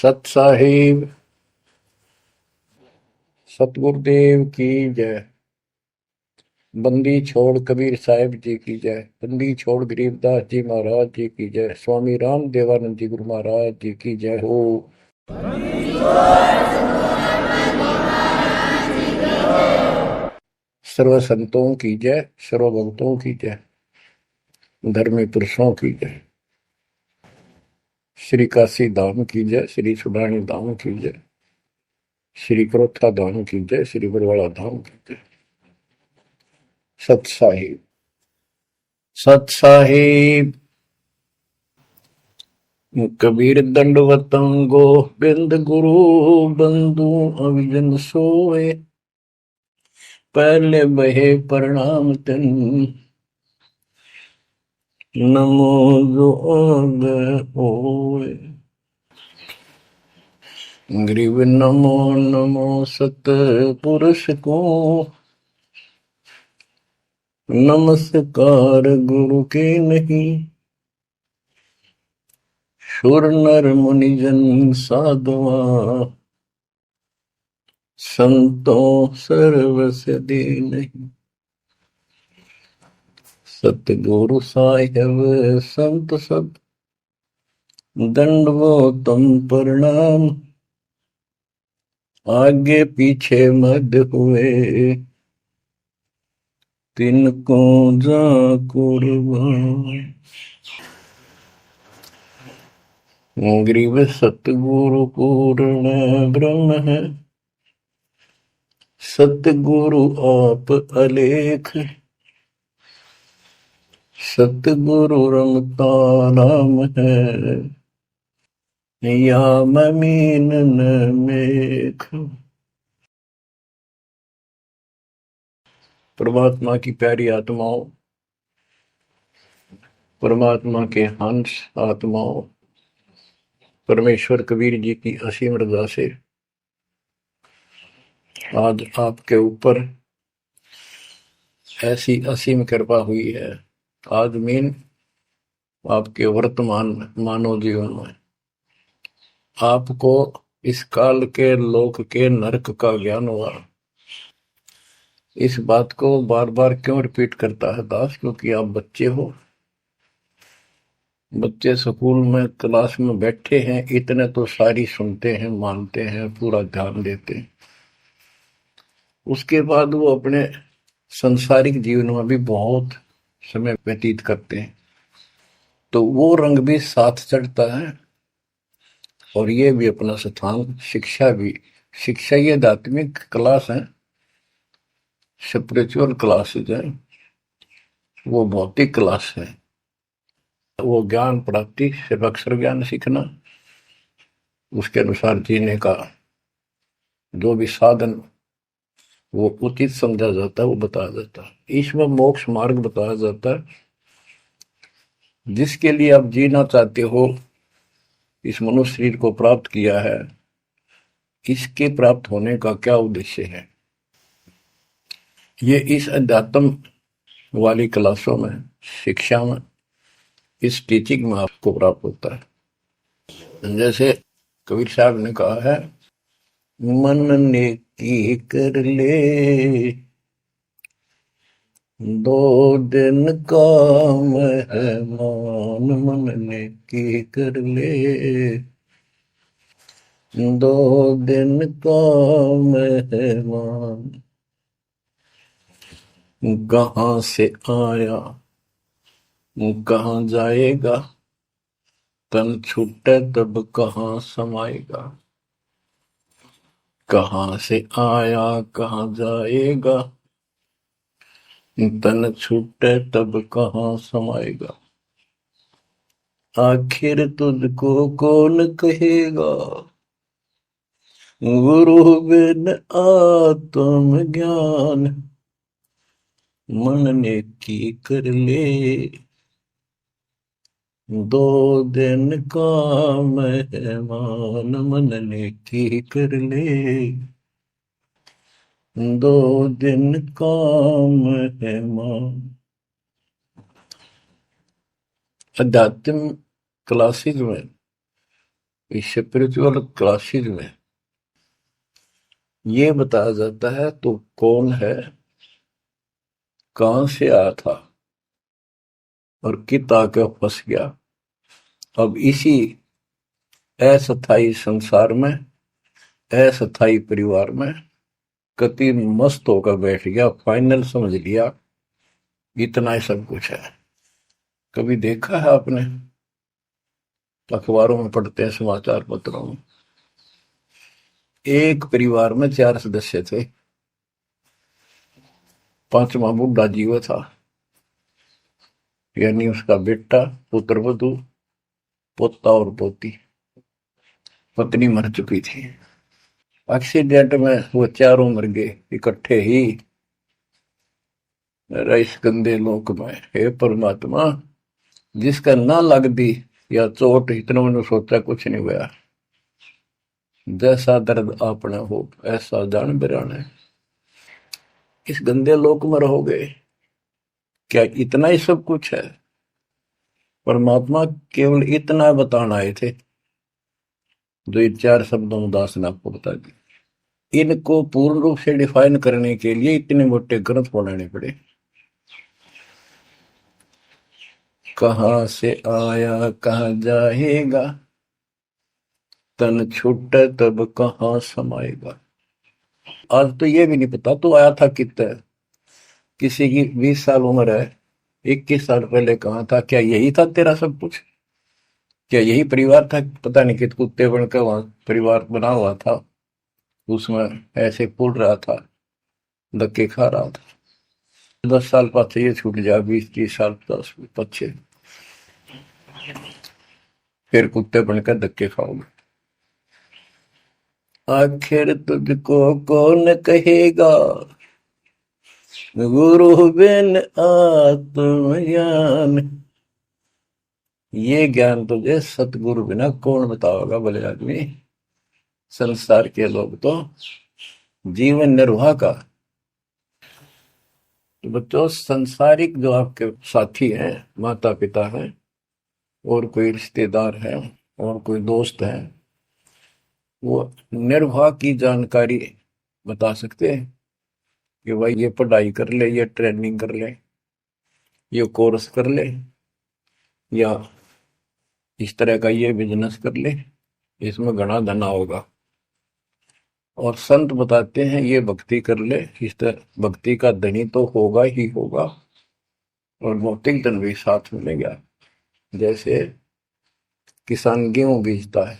सत साहिब सतगुरुदेव की जय। बंदी छोड़ कबीर साहिब जी की जय। बंदी छोड़ गरीबदास जी महाराज जी की जय। स्वामी राम देवानंद जी गुरु महाराज जी की जय हो। सर्व संतों की जय, सर्व भक्तों की जय, धर्मी पुरुषों की जय। श्री काशी धाम की जय, श्री सुडानी धाम की जय, श्री क्रोथा धाम की जय, श्री बरवाड़ा धाम की जय। सत साहिब सत साहिब। कबीर दंडवतम गोबिंद गुरु बंधु अविजन सोए। पहले बहे प्रणाम तन नमो जोग होए। ग्रीव नमो नमो सत पुरुष को नमस्कार गुरु के नहीं। सुर नर मुनिजन साधुआ संतों सर्वस दे नहीं। सतगुरु साहिब संत सब दंडवतम प्रणाम। आगे पीछे मद हुए तिनको जा कुर्बान। ग्रीव सतगुरु पूर्ण ब्रह्म है। सतगुरु आप अलेख। सतगुरु रमता राम है। या ममीन न मेख। परमात्मा की प्यारी आत्माओं, परमात्मा के हंस आत्माओं, परमेश्वर कबीर जी की असीम रजा से आज आपके ऊपर ऐसी असीम कृपा हुई है। आज मीन आपके वर्तमान मानव जीवन में आपको इस काल के लोक के नरक का ज्ञान हुआ। इस बात को बार बार क्यों रिपीट करता है दास? क्योंकि आप बच्चे हो। बच्चे स्कूल में क्लास में बैठे हैं, इतने तो सारी सुनते हैं, मानते हैं, पूरा ध्यान देते हैं। उसके बाद वो अपने संसारिक जीवन में भी बहुत समय व्यतीत करते हैं, तो वो रंग भी साथ चढ़ता है। और ये भी अपना स्थान, शिक्षा भी। शिक्षा ये आध्यात्मिक क्लास है, स्पिरिचुअल क्लासेज है, वो भौतिक क्लास है। वो ज्ञान प्राप्ति सिर्फ अक्षर ज्ञान सीखना, उसके अनुसार जीने का जो भी साधन वो उचित समझा जाता है वो बताया जाता है। ईश्वर मोक्ष मार्ग बताया जाता है, जिसके लिए आप जीना चाहते हो, इस मनुष्य शरीर को प्राप्त किया है, इसके प्राप्त होने का क्या उद्देश्य है, ये इस अध्यात्म वाली क्लासों में, शिक्षा में, इस टीचिंग में आपको प्राप्त होता है। जैसे कबीर साहब ने कहा है, मन ने की कर ले दो दिन का मेहमान। मन ने की कर ले दो दिन का मेहमान। कहाँ से आया कहाँ जाएगा, तन छूटे तब कहाँ समाएगा। कहाँ से आया कहाँ जाएगा, तन छूटे तब कहाँ समाएगा। आखिर तुझको कौन कहेगा, गुरु बिन आत्म ज्ञान। मन ने की कर ले दो दिन का मेहमान। मन ने की कर ले दो दिन का मेहमान। अध्यात्म क्लासेज में इस स्पिरिचुअल क्लासेस में ये बताया जाता है तो कौन है, कहां से आया था और कित आके फंस गया। अब इसी अस्थाई संसार में, अस्थाई परिवार में कति मस्त होकर बैठ गया, फाइनल समझ लिया इतना ही सब कुछ है। कभी देखा है आपने, अखबारों में पढ़ते हैं, समाचार पत्रों में, एक परिवार में 4 सदस्य थे, पांचवा बुढ़ा जीव था, यानी उसका बेटा, पुत्र वधु, पोता और पोती। पत्नी मर चुकी थी। एक्सीडेंट में वो चारों मर गए इकट्ठे ही। इस गंदे लोक में हे परमात्मा, जिसका ना लग दी या चोट, इतना मैंने सोचा कुछ नहीं हुआ। जैसा दर्द आपने हो ऐसा जान बिराने, इस गंदे लोक में रहोगे, क्या इतना ही सब कुछ है? परमात्मा केवल इतना बताना आए थे, जो ये 4 शब्दों में दास ने आपको बता दी। इनको पूर्ण रूप से डिफाइन करने के लिए इतने मोटे ग्रंथ बनाने पड़े। कहां से आया कहां जाएगा, तन छूट तब कहां समाएगा। आज तो ये भी नहीं पता तो आया था कितना। किसी की 20 साल उम्र है, 21 साल पहले कहाँ था, क्या यही था तेरा सब कुछ? क्या यही परिवार था? पता नहीं कित कुत्ते बनकर वहां परिवार बना हुआ था, उसमें ऐसे फूल रहा था, धक्के खा रहा था। 10 साल पीछे ये छूट जाए, 20-30 साल 10 पीछे, फिर कुत्ते बनकर धक्के खाओगे। आखिर तुझको कौन कहेगा, गुरु बिन आत्मज्ञान। ये ज्ञान तुझे सतगुरु बिना कौन बताओगा बोले आदमी। संसार के लोग तो जीवन निर्वाह का, तो बच्चों संसारिक जो आपके साथी हैं, माता पिता हैं, और कोई रिश्तेदार है, और कोई दोस्त है, वो निर्वाह की जानकारी बता सकते हैं कि भाई ये पढ़ाई कर ले, ये ट्रेनिंग कर ले, ये कोर्स कर ले, या इस तरह का ये बिजनेस कर ले, इसमें घना धना होगा। और संत बताते हैं ये भक्ति कर ले, इस तरह भक्ति का धनी तो होगा ही होगा, और भौतिक धन भी साथ मिलेगा। जैसे किसान गेहूं बीजता है,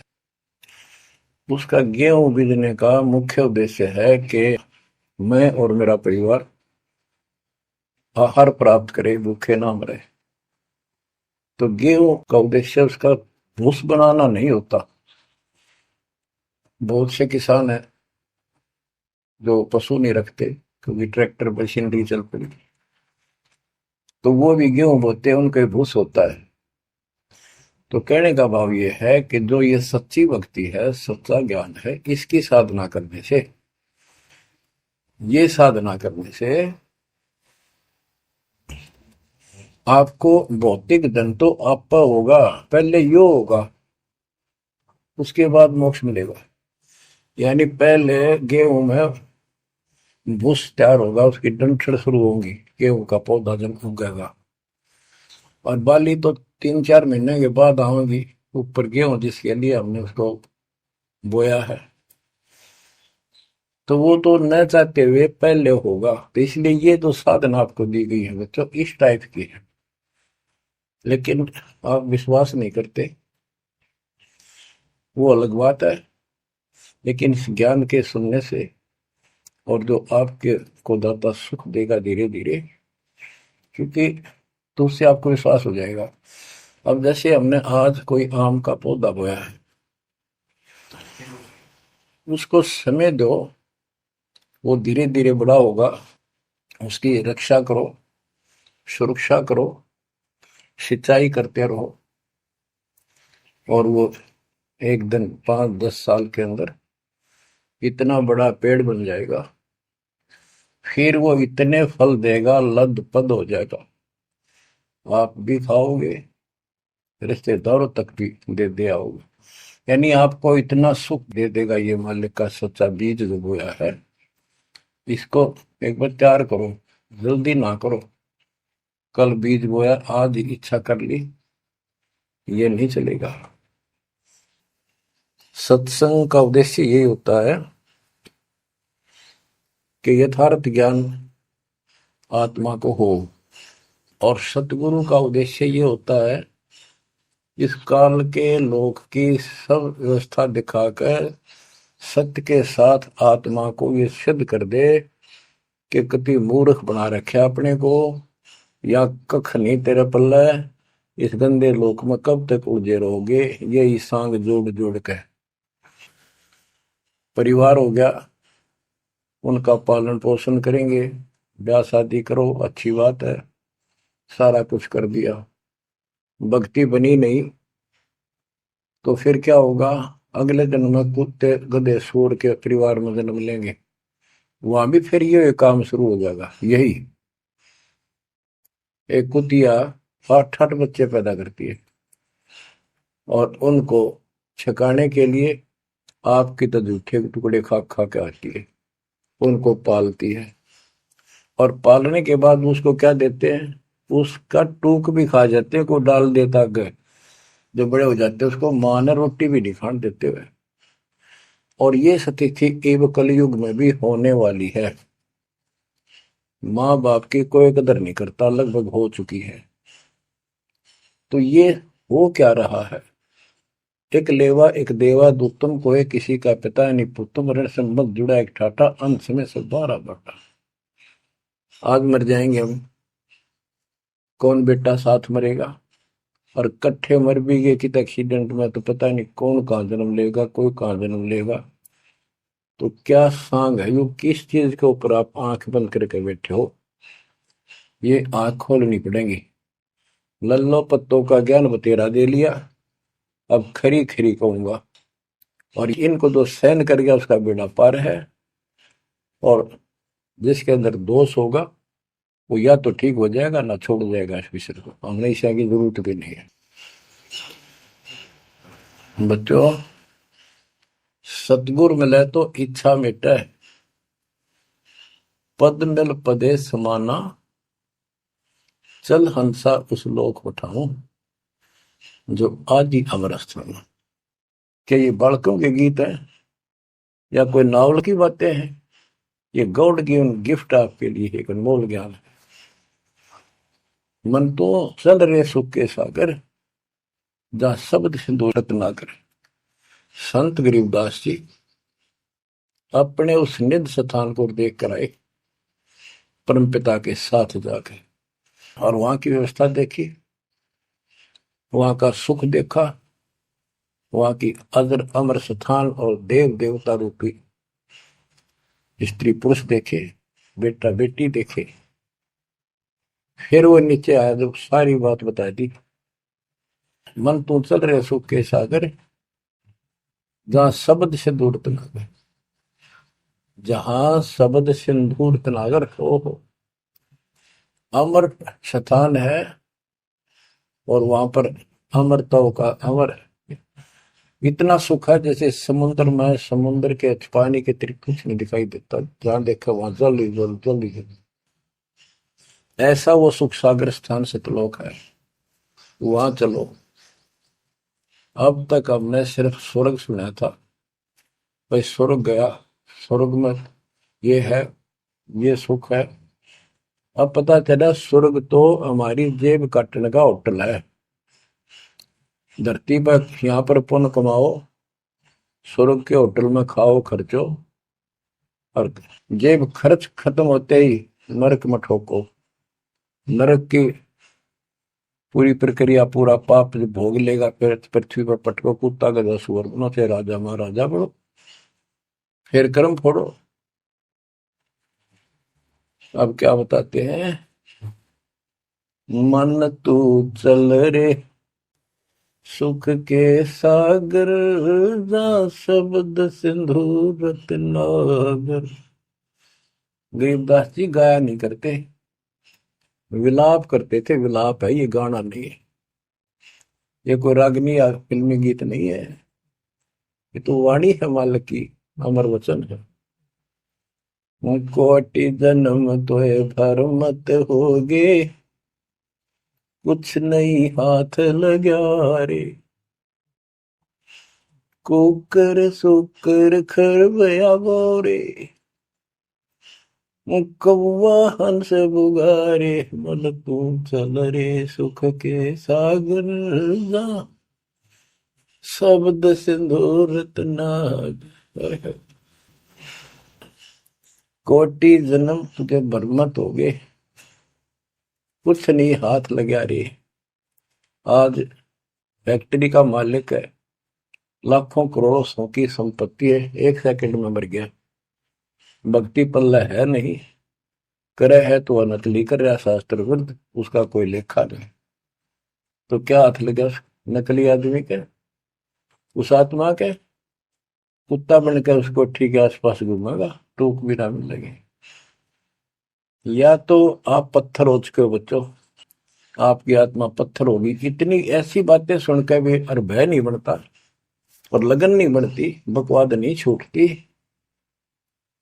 उसका गेहूं बीजने का मुख्य उद्देश्य है कि मैं और मेरा परिवार आहार प्राप्त करे, भूखे ना मरे। तो गेहूं का उद्देश्य उसका भूस बनाना नहीं होता। बहुत से किसान है जो पशु नहीं रखते, क्योंकि ट्रैक्टर मशीनरी चल पड़ी, तो वो भी गेहूं बोते हैं, उनका भूस होता है। तो कहने का भाव ये है कि जो ये सच्ची भक्ति है, सच्चा ज्ञान है, इसकी साधना करने से, ये साधना करने से आपको भौतिक धन तो आपका होगा, पहले यो होगा, उसके बाद मोक्ष मिलेगा। यानी पहले गेहूं में भूस तैयार होगा, उसकी डंठल शुरू होंगी, गेहूं का पौधा जब उगेगा, और बाली तो 3-4 महीने के बाद आएगी ऊपर, गेहूं जिसके लिए हमने उसको बोया है। तो वो तो न चाहते हुए पहले होगा। तो इसलिए ये जो साधना आपको दी गई है बच्चों, इस टाइप की है। लेकिन आप विश्वास नहीं करते, वो अलग बात है। लेकिन इस ज्ञान के सुनने से, और जो आपके को दाता सुख देगा धीरे धीरे, क्योंकि तो उससे आपको विश्वास हो जाएगा। अब जैसे हमने आज कोई आम का पौधा बोया है, उसको समय दो, वो धीरे धीरे बड़ा होगा, उसकी रक्षा करो, सुरक्षा करो, सिंचाई करते रहो, और वो एक दिन 5-10 साल के अंदर इतना बड़ा पेड़ बन जाएगा। फिर वो इतने फल देगा, लद पद हो जाएगा, आप भी खाओगे, रिश्तेदारों तक भी दे दे आओगे। यानी आपको इतना सुख दे देगा ये मालिक का सच्चा बीज जो बोया है, इसको एक बार तैयार करो, जल्दी ना करो। कल बीज बोया, आज इच्छा कर ली, ये नहीं चलेगा। सत्संग का उद्देश्य यही होता है कि यथार्थ ज्ञान आत्मा को हो, और सतगुरु का उद्देश्य ये होता है इस काल के लोक की सब व्यवस्था दिखाकर सत्य के साथ आत्मा को ये सिद्ध कर दे कि कति मूर्ख बना रखे अपने को, या कख नहीं तेरे पल्ले, इस गंदे लोक में कब तक उलझे रहोगे। यही सांग जोड़ जोड़ के परिवार हो गया, उनका पालन पोषण करेंगे, ब्याह शादी करो, अच्छी बात है, सारा कुछ कर दिया, भक्ति बनी नहीं तो फिर क्या होगा, अगले जन्म में कुत्ते गधे सूर के परिवार में जन्म लेंगे, वहां भी फिर ये काम शुरू हो जाएगा। यही एक कुतिया 8-8 बच्चे पैदा करती है, और उनको छकाने के लिए आपकी तो जूठे टुकड़े खा खा के आती है, उनको पालती है, और पालने के बाद उसको क्या देते हैं, उसका टूक भी खा जाते हैं, को डाल देता गए, जो बड़े हो जाते हैं उसको माँ ने रोटी भी नहीं खाने देते हुए। और ये स्थिति एवं कलयुग में भी होने वाली है। माँ बाप की कोई कदर नहीं करता, लगभग हो चुकी है। तो ये हो क्या रहा है, एक लेवा एक देवा दूतम को है, किसी का पिता नहीं पुतम, ऋण संबंध जुड़ा एक ठाटा, अंत में सब बारह बाटा। आज मर जाएंगे हम, कौन बेटा साथ मरेगा, और कट्ठे मर भी गए कि एक्सीडेंट में तो पता नहीं कौन कहाँ जन्म लेगा, कोई कहाँ जन्म लेगा। तो क्या सांग है, यो किस चीज के ऊपर आप आंख बंद करके बैठे हो, ये आंख खोलनी पड़ेगी। लल्लो पत्तों का ज्ञान बतेरा दे लिया, अब खरी खरी कहूंगा, और इनको तो सहन कर गया उसका बेड़ा पार है। और जिसके अंदर दोष होगा वो या तो ठीक हो जाएगा ना छोड़ जाएगा इस विषय को, हमेशा की जरूरत भी नहीं है। बच्चों, सतगुर मिले तो इच्छा मिटे, पद मिल पदे समाना, चल हंसा उस लोक उठाऊं जो आदि अमर स्थान। क्या ये बालकों के गीत हैं या कोई नावल की बातें हैं? ये गॉड गिवन गिफ्ट आपके लिए एक अनमोल ज्ञान है। मन तो चल रहे सुख के सागर, जहां शब्द सिंधु रत्नाकर। संत गरीबदास जी अपने उस निध स्थान को देख कर आए, परमपिता के साथ जाकर, और वहां की व्यवस्था देखी, वहां का सुख देखा, वहां की अजर अमर स्थान और देव देवता रूपी स्त्री पुरुष देखे, बेटा बेटी देखे। फिर वो नीचे आया, जब सारी बात बता दी, मन तू चल रहे सुख के सागर, जहां शब्द से दूर तनागर, जहां शब्द सिंदूर तनागर हो अमर स्थान है, और वहां पर अमरताओं का अमर इतना सुख है जैसे समुद्र में, समुद्र के पानी के अतिरिक्त कुछ नहीं दिखाई देता, जहां देखा वहां जल ही जल, जल ही जल। ऐसा वो सुख सागर स्थान सतलोक है, वहां चलो। अब तक हमने सिर्फ स्वर्ग सुना था, भाई स्वर्ग गया, स्वर्ग में ये है, ये सुख है। अब पता चला स्वर्ग तो हमारी जेब काटने का होटल है। धरती पर यहाँ पर पुण्य कमाओ, स्वर्ग के होटल में खाओ खर्चो, और जेब खर्च खत्म होते ही नरक में ठोको। नरक की पूरी प्रक्रिया, पूरा पाप जो भोग लेगा, फिर पृथ्वी पर पटको, कुत्ता गधा सुअर बनो, फिर राजा महाराजा बनो, फिर कर्म फोड़ो। अब क्या बताते हैं, मन तू चल रे सुख के सागर, जा शब्द सिंधु रत्नागर। गरीबदास जी गाया नहीं करते, विलाप करते थे। विलाप है ये, गाना नहीं है, ये कोई रागनी या फिल्मी गीत नहीं है। ये तो वाणी है मालिक की, अमर वचन है। कोटि जन्म तोय भर मत होगे, कुछ नहीं हाथ लगा रे। कुकर सुकर खरबया बोरे, कौवा हंस बुगारे, मन तू चल रे सुख के सागर जा, शब्द सिंदूर नाग। कोटि जन्म तुझे बरमत हो गए, कुछ नहीं हाथ लगा रे। आज फैक्ट्री का मालिक है, लाखों करोड़ों सौ की संपत्ति है, एक सेकंड में मर गया। भक्ति पल्ला है नहीं, करे है तो नकली कर रहा शास्त्र विरुद्ध, उसका कोई लेखा नहीं। तो क्या हाथ लगा नकली आदमी के, उस आत्मा के? कुत्ता बनकर उस कोठी के आसपास घूमेगा, टूक भी ना मिलेगी। या तो आप पत्थर हो चुके हो बच्चों, आपकी आत्मा पत्थर होगी। इतनी ऐसी बातें सुनकर भी और भय नहीं बनता और लगन नहीं बनती, बकवाद नहीं छूटती,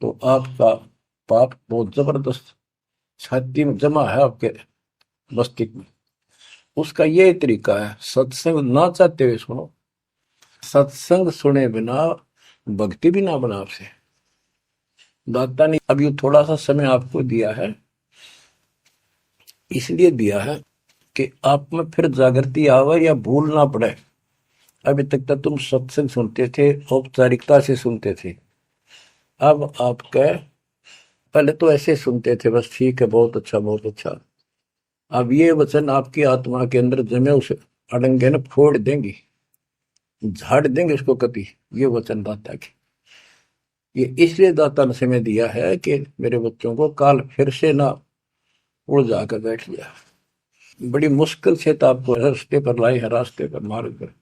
तो आपका पाप बहुत जबरदस्त छाती में जमा है आपके मस्तिष्क में। उसका ये तरीका है, सत्संग ना चाहते हुए सुनो। सत्संग सुने बिना भक्ति भी ना बना आपसे। दाता ने अभी थोड़ा सा समय आपको दिया है, इसलिए दिया है कि आप में फिर जागृति आवे या भूल ना पड़े। अभी तक तो तुम सत्संग सुनते थे, औपचारिकता से सुनते थे। अब आपका, पहले तो ऐसे सुनते थे बस, ठीक है, बहुत अच्छा बहुत अच्छा। अब ये वचन आपकी आत्मा के अंदर जमे, उसे अड़ंगे न फोड़ देंगी, झाड़ देंगे उसको कति। ये वचन दाता की, ये इसलिए दाता ने समय दिया है कि मेरे बच्चों को काल फिर से ना उड़ जाकर बैठ गया। बड़ी मुश्किल से तो आपको रास्ते पर लाए हैं, रास्ते पर मार्ग पर।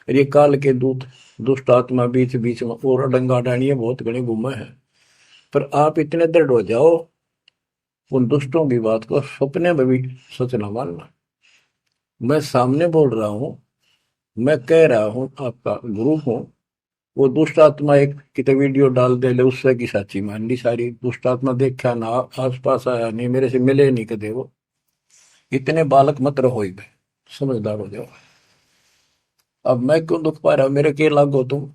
ये काल के दूत दुष्ट आत्मा बीच बीच में और अडंगा डाणिए बहुत घने घूमे हैं। पर आप इतने दृढ़ हो जाओ, उन दुष्टों की बात को सपने में भी सच न मानना। मैं सामने बोल रहा हूं, मैं कह रहा हूं, आपका गुरु हूं। वो दुष्ट आत्मा एक कितने वीडियो डाल दे ले, उससे की साची मान ली सारी। दुष्ट आत्मा देखा ना, आस पास आया नहीं, मेरे से मिले नहीं कदे वो। इतने बालक मत रहो, समझदार हो जाओ। अब मैं क्यों दुख पा रहा हूं, मेरे के लागो तुम।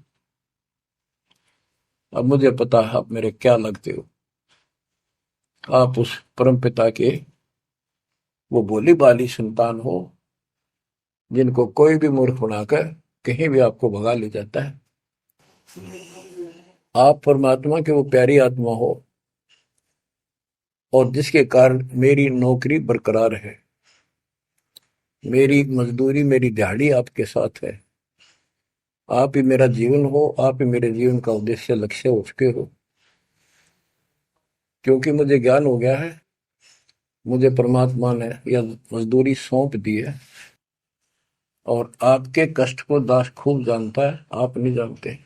अब मुझे पता है आप मेरे क्या लगते हो। आप उस परम पिता के वो भोली बाली संतान हो, जिनको कोई भी मूर्ख बनाकर कहीं भी आपको भगा ले जाता है। आप परमात्मा के वो प्यारी आत्मा हो, और जिसके कारण मेरी नौकरी बरकरार है, मेरी मजदूरी, मेरी दिहाड़ी आपके साथ है। आप ही मेरा जीवन हो, आप ही मेरे जीवन का उद्देश्य लक्ष्य हो चुके हो। क्योंकि मुझे ज्ञान हो गया है, मुझे परमात्मा ने यह मजदूरी सौंप दी है। और आपके कष्ट को दास खूब जानता है, आप नहीं जानते।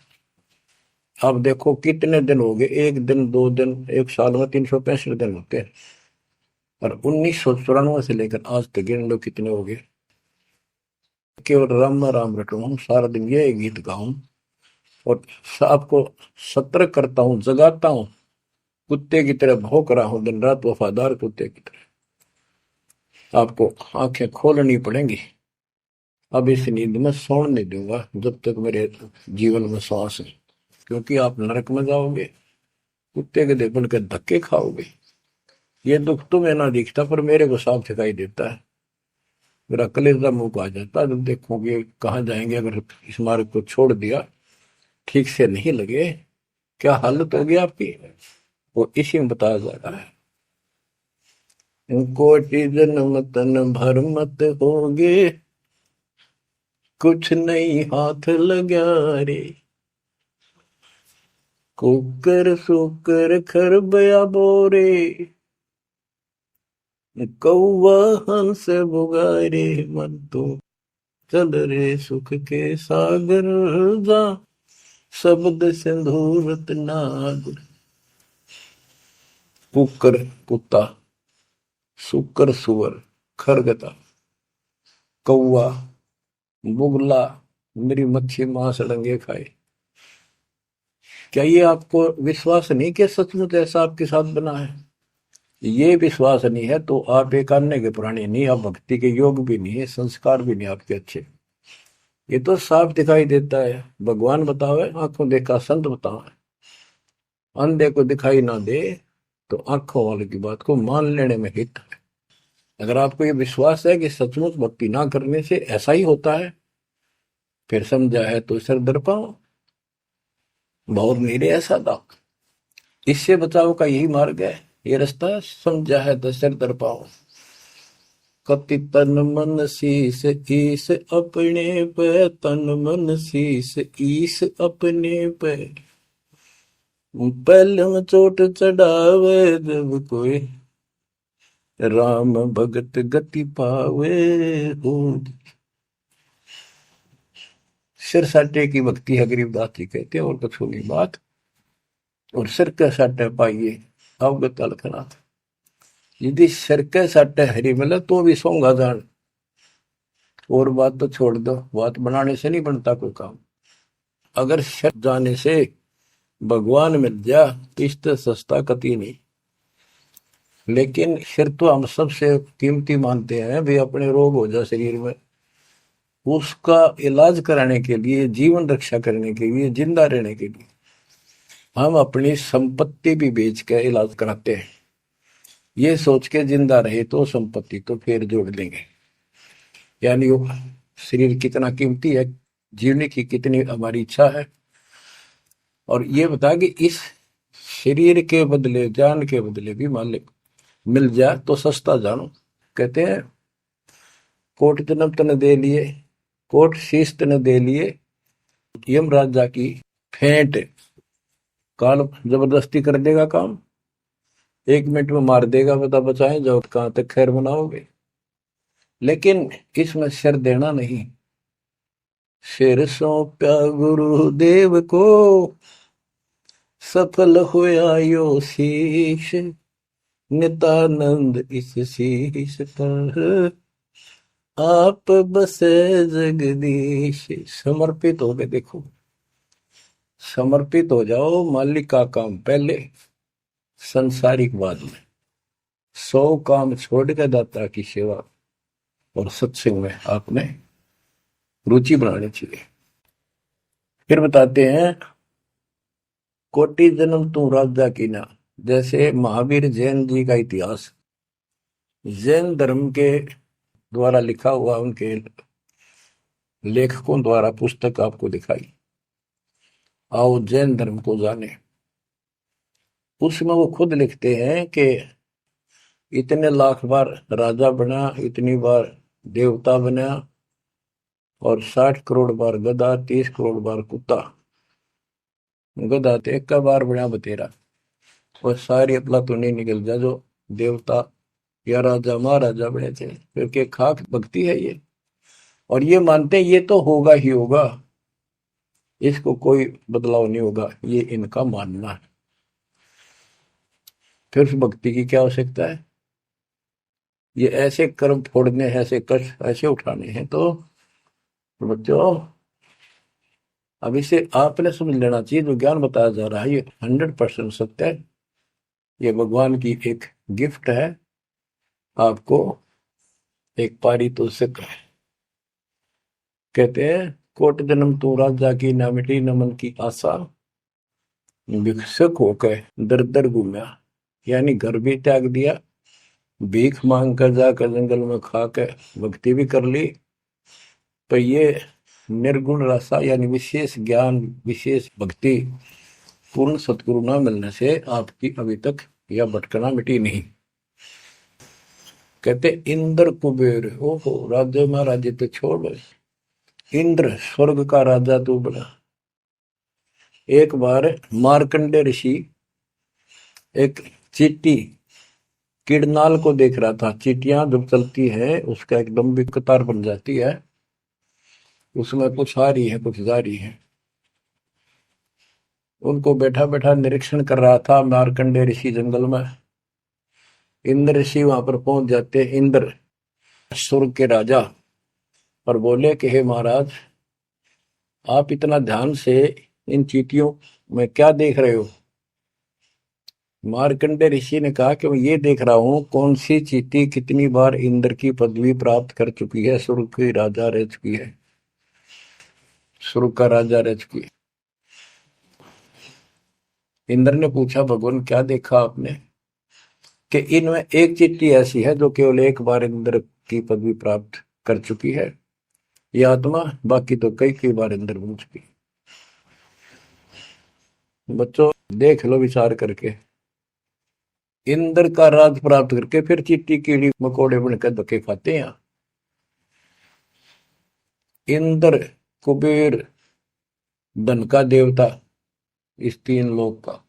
अब देखो कितने दिन हो गए, एक दिन, दो दिन, एक साल में 365 दिन होते हैं। और 1994 से लेकर आज तक गिन लो कितने हो गए। केवल राम राम रटू हूँ, सारा दिन ये गीत गाऊं और आपको सतर्क करता हूँ, जगाता हूँ। कुत्ते की तरह भौंक रहा हूं दिन रात, वफादार कुत्ते की तरह। आपको आंखें खोलनी पड़ेंगी। अब इस नींद में सोने नहीं दूंगा जब तक मेरे जीवन में सांस है। क्योंकि आप नरक में जाओगे, कुत्ते के देखने के धक्के खाओगे। ये दुख तुम्हें ना दिखता, पर मेरे को साफ दिखाई देता है। मेरा कलेजा मुंह को आ जाता है जब देखोगे कहाँ जाएंगे। अगर इस मार्ग को छोड़ दिया, ठीक से नहीं लगे, क्या हालत होगी आपकी, वो इसी में बताया जा रहा है। कोटि जन्म तन भर मत होगे, कुछ नहीं हाथ लगा रे। कुकर सुकर खरबया बोरे, कौवा हंस बुगारे, मन तो चल रे सुख के सागर जा, शब्द सिंधूरत नाग। कुकर कुत्ता, सुकर सुअर, खरगता, कौवा, बुगला, मेरी मच्छी मांस डंगे खाए। क्या ये आपको विश्वास नहीं कि सचमुच ऐसा आपके साथ बना है? ये विश्वास नहीं है तो आप एक अन्य के प्राणी नहीं, आप भक्ति के योग भी नहीं है, संस्कार भी नहीं आपके अच्छे। ये तो साफ दिखाई देता है। भगवान बताओ, आंखों देखा संत बताओ, अंधे को दिखाई ना दे तो आंखों वाले की बात को मान लेने में हित है। अगर आपको ये विश्वास है कि सचमुच भक्ति ना करने से ऐसा ही होता है, फिर समझा है तो सर दर पाओ, बहुत मेरे ऐसा था। इससे बचाव का यही मार्ग है, ये रास्ता समझा है तो सर दर पाओ। कति तन मन शीस ईस अपने पे, तन मन शीस ईस अपने पे, पहले में चोट चढ़ावे जब कोई, राम भगत गति पावे हो। सिर साटे की भक्ति है गरीबदास जी कहते हैं, और कुछ नहीं बात। और सिर के साटे पाइए अवगत अलखनाथ। यदि सिर के साटे हरी मिले तो भी सोंगा जान, और बात तो छोड़ दो, बात बनाने से नहीं बनता कोई काम। अगर सिर जाने से भगवान मिल जा इससे सस्ता कति नहीं। लेकिन सिर तो हम सबसे कीमती मानते हैं, भी अपने रोग हो जाए शरीर में, उसका इलाज कराने के लिए, जीवन रक्षा करने के लिए, जिंदा रहने के लिए हम अपनी संपत्ति भी बेच के इलाज कराते हैं, ये सोच के जिंदा रहे तो संपत्ति तो फिर जोड़ देंगे। यानी वो शरीर कितना कीमती है, जीने की कितनी हमारी इच्छा है। और ये बता कि इस शरीर के बदले, जान के बदले भी मालिक मिल जाए तो सस्ता जानो। कहते हैं कोट जन्म तन दे लिए, कोट शीश तन दे लिए, यम राजा की फेंट, काल जबरदस्ती कर देगा काम, 1 मिनट में मार देगा, बता बचाए जाओ कहां तक खैर मनाओगे। लेकिन इसमें सिर देना नहीं, सिर सौंप्या गुरुदेव को, सफल हुआ यो शीश, नितानंद इस शीश पर आप बसे जगदीश। समर्पित हो गए, देखो समर्पित हो जाओ, मालिक का काम पहले, संसारिक बाद में। 100 काम छोड़ के दाता की सेवा और सत्संग में आपने रुचि बनानी चाहिए। फिर बताते हैं कोटि जन्म तू राजा की ना। जैसे महावीर जैन जी का इतिहास जैन धर्म के द्वारा लिखा हुआ, उनके लेखकों द्वारा पुस्तक आपको दिखाई, आओ जैन धर्म को जाने। उसमें वो खुद लिखते हैं कि इतने लाख बार राजा बना, इतनी बार देवता बना, और 60 करोड़ बार गधा, 30 करोड़ बार कुत्ता। गधा तो एक का बार बना बतेरा, और सारी अपला तो नहीं निकल जा जो देवता या राजा महाराजा बने थे। क्योंकि खाक भक्ति है ये, और ये मानते हैं ये तो होगा ही होगा, इसको कोई बदलाव नहीं होगा, ये इनका मानना है। फिर उस भक्ति की क्या आवश्यकता है? ये ऐसे कर्म फोड़ने हैं, ऐसे कष्ट ऐसे उठाने हैं, तो बच्चों अब इसे आपने समझ लेना चाहिए। जो ज्ञान बताया जा रहा है ये 100% सत्य है, ये भगवान की एक गिफ्ट है आपको, एक पारितोषिक है। कहते हैं कोट जन्म तू राजा की, ना मिटी न मन की आशा, भिक्षुक होकर दर दर घूमया। यानी घर भी त्याग दिया, भीख मांग कर जाकर जंगल में खा कर भक्ति भी कर ली, पर ये निर्गुण रसा यानी विशेष ज्ञान, विशेष भक्ति, पूर्ण सतगुरु न मिलने से आपकी अभी तक यह भटकना मिटी नहीं। कहते इंद्र कुबेर, ओहो राज्य महाराज तो छोड़, इंद्र स्वर्ग का राजा तू बना। एक बार मार्कंडे ऋषि एक चींटी किड़नाल को देख रहा था। चींटियां जब चलती है उसका एक लंबी कतार बन जाती है, उसमें कुछ आ रही है कुछ जा रही है। उनको बैठा बैठा निरीक्षण कर रहा था मार्कंडे ऋषि जंगल में। इंद्र ऋषि वहां पर पहुंच जाते, इंद्र स्वर्ग के राजा, और बोले कि हे महाराज, आप इतना ध्यान से इन चींटियों मैं क्या देख रहे हो? मार्कंडे ऋषि ने कहा कि मैं ये देख रहा हूं कौन सी चींटी कितनी बार इंद्र की पदवी प्राप्त कर चुकी है, स्वर्ग की राजा रह चुकी है, स्वर्ग का राजा रह चुकी है। इंद्र ने पूछा, भगवान क्या देखा आपने? कि इनमें एक चींटी ऐसी है जो केवल एक बार इंद्र की पदवी प्राप्त कर चुकी है, ये आत्मा, बाकी तो कई कई बार इंद्र बन चुकी है। बच्चों देख लो विचार करके, इंद्र का राज प्राप्त करके फिर चींटी कीड़ी मकोड़े बनकर धक्के खाते हैं। इंद्र, कुबेर, धन का देवता, इस तीन लोक का,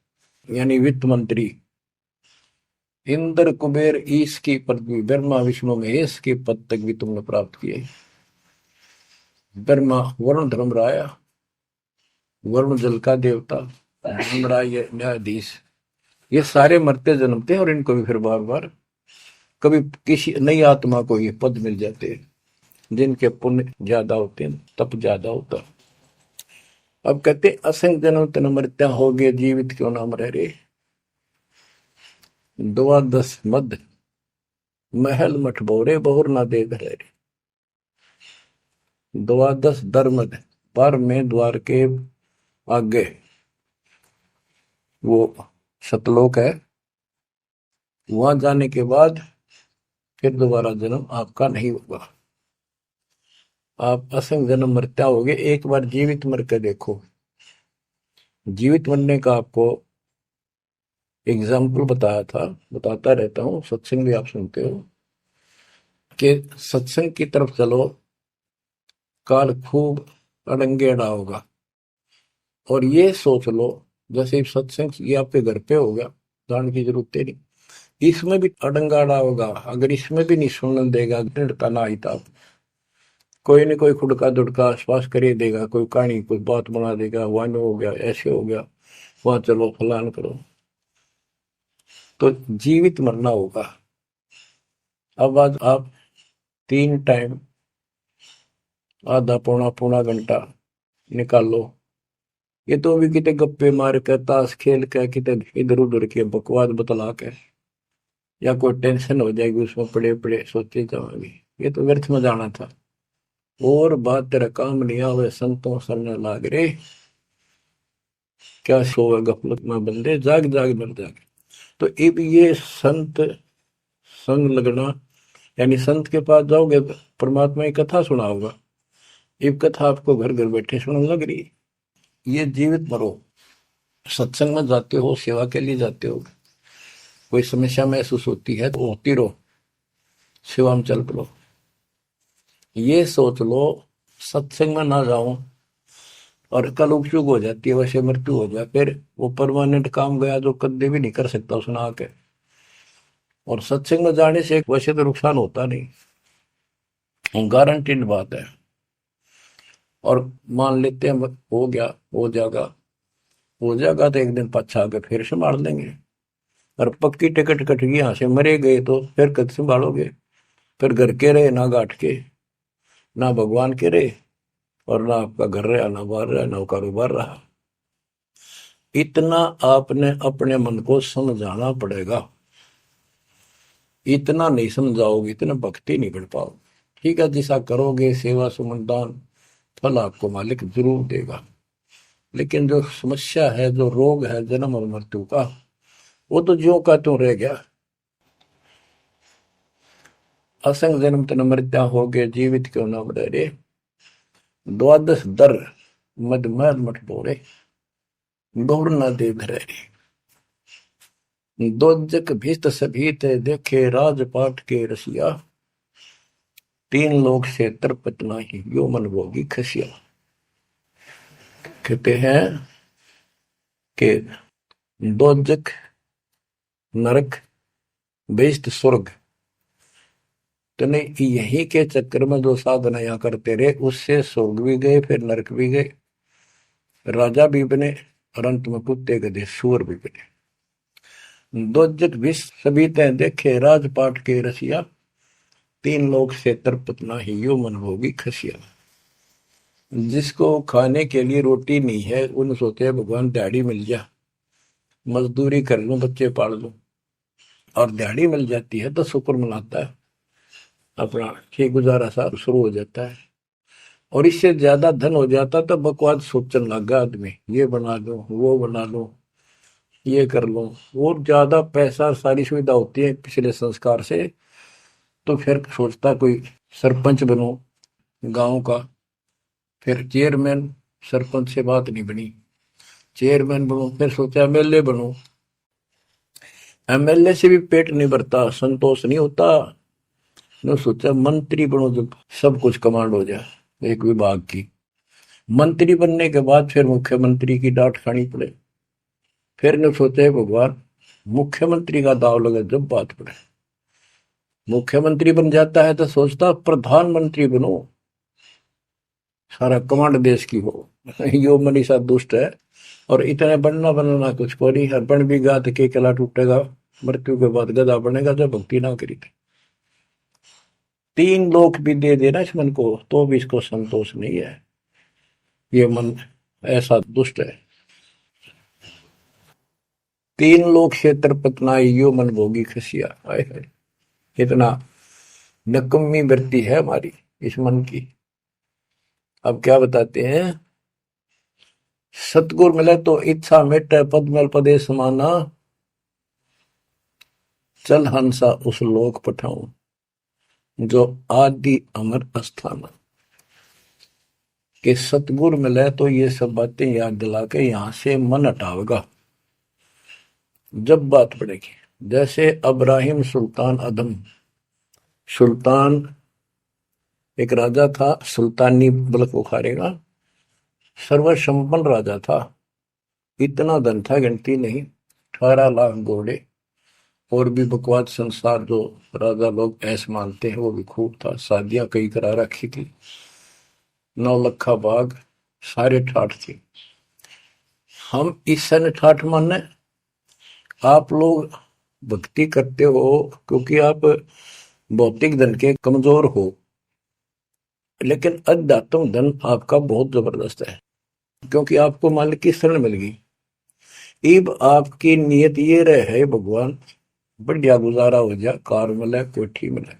यानी वित्त मंत्री, इंद्र, कुबेर, ईश की पदवी, ब्रह्मा विष्णु महेश की पद तक भी तुमने प्राप्त किए। ब्रह्मा वरुण धर्मराया, वरुण जल का देवता, धर्मराय न्यायाधीश, ये सारे मरते जन्मते हैं और इनको भी फिर बार बार कभी किसी नई आत्मा को ये पद मिल जाते हैं जिनके पुण्य ज्यादा होते हैं, तप ज्यादा होता। अब कहते असंग जन्म तन मृत्या हो गए, जीवित क्यों नाम रह रे। द्वादश मद महल मठ बोरे, बहुर ना दे घर रे। द्वादश दरमद, पर में द्वार के आगे वो सतलोक है, वहां जाने के बाद फिर दोबारा जन्म आपका नहीं होगा। आप असंग जन्म मरता होगे, एक बार जीवित मर के देखो। जीवित मरने का आपको एग्जाम्पल बताया था, बताता रहता हूँ, सत्संग भी आप सुनते हो, कि सत्संग की तरफ चलो, काल खूब अड़ंगेड़ा होगा। और ये सोच लो जैसे सत्संग ये आपके घर पे हो गया, जान की जरूरत नहीं, इसमें भी अड़ंगाड़ा होगा। अगर इसमें भी नहीं सुनने देगा, दृढ़ता ना आई था, कोई न कोई खुड़का दुड़का आसपास कर ही देगा, कोई कहानी कोई बात बना देगा, वहां हो गया, ऐसे हो गया, वहां चलो फलान करो, तो जीवित मरना होगा। अब आज आप 3 टाइम आधा पौना पौना घंटा निकालो, ये तो भी कितने गप्पे मार कर, ताश खेल कर, कितने इधर उधर के बकवास बतला के, या कोई टेंशन हो जाएगी उसमें पड़े पड़े सोचे जाओगे, ये तो व्यर्थ में जाना था। और बात तेरा काम नहीं आवे, संतों सरने लाग रे, क्या सोवे गफलत में बंदे, जाग जाग मर जागे। तो अब ये संत संग लगना, यानी संत के पास जाओगे, परमात्मा की कथा सुना होगा, ये कथा आपको घर घर बैठे सुनने लग रही। ये जीवित मरो, सत्संग में जाते हो, सेवा के लिए जाते हो, कोई समस्या महसूस होती है तो होती रहो, सेवा में चल पड़ो। ये सोच लो सत्संग में ना जाऊं और कल उपचुक हो जाती है, वैसे मृत्यु हो जाए, फिर वो परमानेंट काम गया जो कदे भी नहीं कर सकता सुना के। और सत्संग में जाने से वैसे तो नुकसान होता नहीं, गारंटीड बात है। और मान लेते हैं हो गया, हो जाएगा तो एक दिन पछा के फिर संभाल लेंगे। और पक्की टिकट कट गई, यहाँ से मरे गए तो फिर कद संभालोगे? फिर घर के रहे ना गांठ के, ना भगवान के रहे, और ना आपका घर रहा, ना बाहर रहा, ना कारोबार रहा। इतना आपने अपने मन को समझाना पड़ेगा, इतना नहीं समझाओगे इतना भक्ति नहीं कर पाओगे। ठीक है, जैसा करोगे सेवा सुमन दान, फल आपको मालिक जरूर देगा। लेकिन जो समस्या है, जो रोग है जन्म और मृत्यु का, वो तो ज्यों का त्यों रह गया। असंग जन्म तन मृत्या हो गए, जीवित क्यों ना रह रे। द्वादश दर मद महल मठ बोरे, बहुर न दे धरे। दोजक भीत सभीत देखे, राजपाट के रसिया, तीन लोग से तरपत नाही, यो मन भोगी खसिया। कहते हैं कि दोजक नरक, बेस्ट स्वर्ग, तो नहीं यही के चक्कर में जो साधना यहाँ करते रहे, उससे स्वर्ग भी गए, फिर नरक भी गए, राजा भी बने, और अंत में कुत्ते गधे सूअर भी बने। दोजक विष सभी तय देखे, राजपाट के रसिया, तीन लोग से तरपत नाही, यो मन भोगी खसिया। जिसको खाने के लिए रोटी नहीं है उन सोचते हैं भगवान दिहाड़ी मिल जा, मजदूरी कर लूं, बच्चे पाल लूं, और दिहाड़ी मिल जाती है तो शुक्र मनाता है, अपना ठीक गुजारा सा शुरू हो जाता है। और इससे ज्यादा धन हो जाता तो बकवास सोचने लगा आदमी, ये बना लो, वो बना लो, ये कर लो। और ज्यादा पैसा सारी सुविधा होती है पिछले संस्कार से, तो फिर सोचता कोई सरपंच बनो गांव का, फिर चेयरमैन, सरपंच से बात नहीं बनी, चेयरमैन बनो, फिर सोचा एमएलए बनो, एमएलए से भी पेट नहीं भरता, संतोष नहीं होता, ने सोचा मंत्री बनो, जब सब कुछ कमांड हो जाए एक विभाग की। मंत्री बनने के बाद फिर मुख्यमंत्री की डांट खानी पड़े, फिर ने सोचा है भगवान मुख्यमंत्री का दाव लगे जब बात पड़े। मुख्यमंत्री बन जाता है तो सोचता प्रधानमंत्री बनो, सारा कमांड देश की हो। यो मनीषा दुष्ट है, और इतने बनना बनना कुछ को नहीं है, बन भी गा तो के कला टूटेगा, मृत्यु के बाद गधा बनेगा जब भक्ति ना करी थी। 3 लोक भी दे देना इस मन को तो भी इसको संतोष नहीं है, ये मन ऐसा दुष्ट है। 3 लोक क्षेत्र पतनाई यो मन भोगी खसिया, आए है इतना नकम्मी वृत्ति है हमारी इस मन की। अब क्या बताते हैं, सतगुर मिले तो इच्छा मिटे, पद में पदे समाना, चल हंसा उस लोक पठाऊं, जो आदि अमर अस्थान। कि सतगुर मिले तो ये सब बातें याद दिला के यहां से मन हटावेगा जब बात पड़ेगी। जैसे अब्राहिम सुल्तान अदम, सुल्तान एक राजा था, सुल्तानी बलक उखाड़ेगा, सर्वसंपन्न राजा था, इतना धन था गिनती नहीं, 18 लाख घोड़े, और भी बकवास संसार जो राजा लोग ऐसे मानते हैं वो भी खूब था, शादियां कई करा रखी थी, 9 लखा बाग, सारे ठाठ थी। हम इस सन ठाठ माने, आप लोग भक्ति करते हो क्योंकि आप भौतिक धन के कमजोर हो, लेकिन अध्यात्म धन आपका बहुत जबरदस्त है, क्योंकि आपको मालिक की शरण मिल गई। अब आपकी नियत ये रहे भगवान बढ़िया गुजारा हो जाए, कार मिले, कोठी मिले।